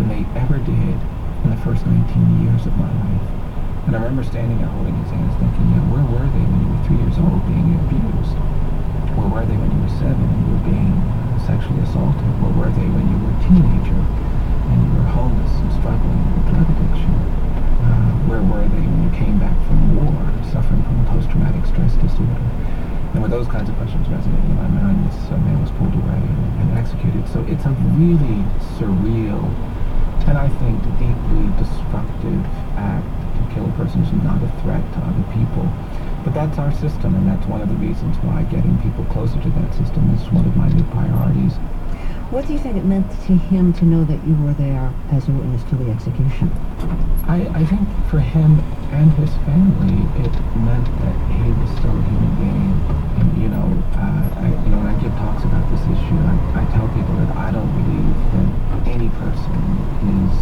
than they ever did in the first 19 years of my life. And I remember standing there holding his hands thinking, where were they when you were 3 years old being abused? Where were they when you were 7 and you were being sexually assaulted? Where were they when you were a teenager and you were homeless and struggling with drug addiction? Where were they when you came back from war, suffering from post-traumatic stress disorder? And when those kinds of questions resonated in my mind, this man was pulled away and executed. So it's a really surreal and I think deeply destructive act to kill a person who's not a threat to other people. But that's our system, and that's one of the reasons why getting people closer to that system is one of my new priorities. What do you think it meant to him to know that you were there as a witness to the execution? I think for him and his family, it meant that he was still a human being. And, when I give talks about this issue, I tell people that I don't believe that any person is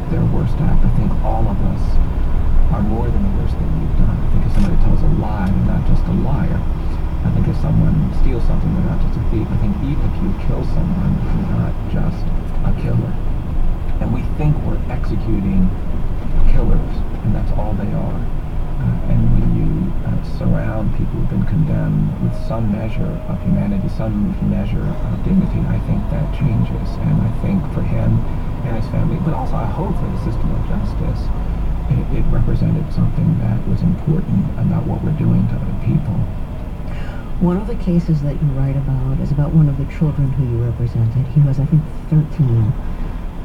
their worst act. I think all of us are more than the worst thing we've done. I think if somebody tells a lie, they're not just a liar. I think if someone steals something, they're not just a thief. I think even if you kill someone, you're not just a killer. And we think we're executing killers, and that's all they are. And when you surround people who've been condemned with some measure of humanity, some measure of dignity, I think that changes. And I think for him and his family, but also I hope for the system of justice, it represented something that was important about what we're doing to other people. One of the cases that you write about is about one of the children who you represented. He was, I think, 13,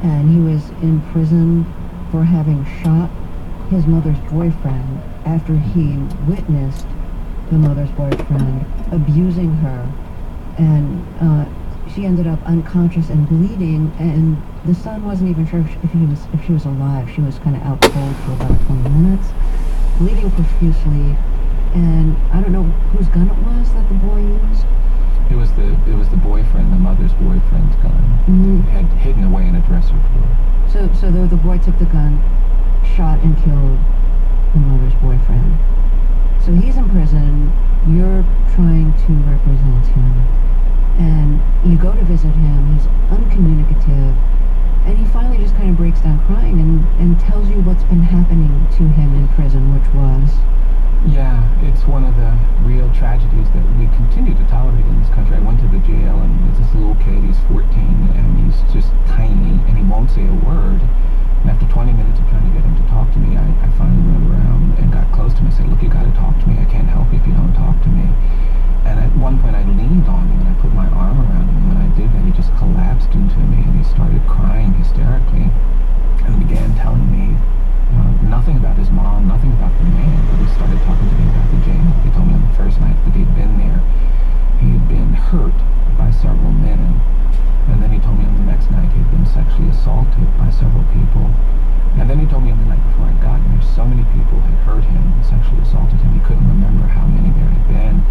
and he was in prison for having shot his mother's boyfriend after he witnessed the mother's boyfriend abusing her, and she ended up unconscious and bleeding, and the son wasn't even sure if she was alive. She was kind of out cold for about 20 minutes, bleeding profusely. And I don't know whose gun it was that the boy used. It was the boyfriend, the mother's boyfriend's gun. Mm-hmm. It had hidden away in a dresser drawer. So the boy took the gun, shot and killed the mother's boyfriend. So he's in prison. You're trying to represent him, and you go to visit him. He's uncommunicative, and he finally just kind of breaks down crying and tells you what's been happening to him in prison, which was. Yeah, it's one of the real tragedies that we continue to tolerate in this country. I went to the jail, and there's this little kid, he's 14, and he's just tiny, and he won't say a word. And after 20 minutes of trying to get him to talk to me, I finally went around and got close to him and said, look, you gotta talk to me. I can't help you if you don't talk to me. And at one point I leaned on him, and I put my arm around him, and when I did that, he just collapsed into me, and he started crying hysterically, and began telling me nothing about his mom, nothing about the man, but he started talking to me about the jail. He told me on the first night that he'd been there, he had been hurt by several men, and then he told me on the next night he'd been sexually assaulted by several people, and then he told me on the night before I'd gotten there, so many people had hurt him and sexually assaulted him, he couldn't remember how many there had been.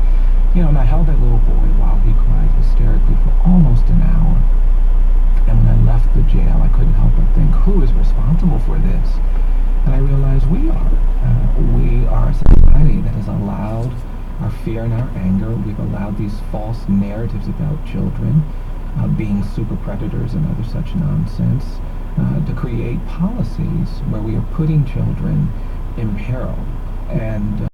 And I held that little boy while he cried hysterically for almost an hour, and when I left the jail, I couldn't help but think, who is responsible for this? And I realized we are. We are a society that has allowed our fear and our anger. We've allowed these false narratives about children being super predators and other such nonsense to create policies where we are putting children in peril. And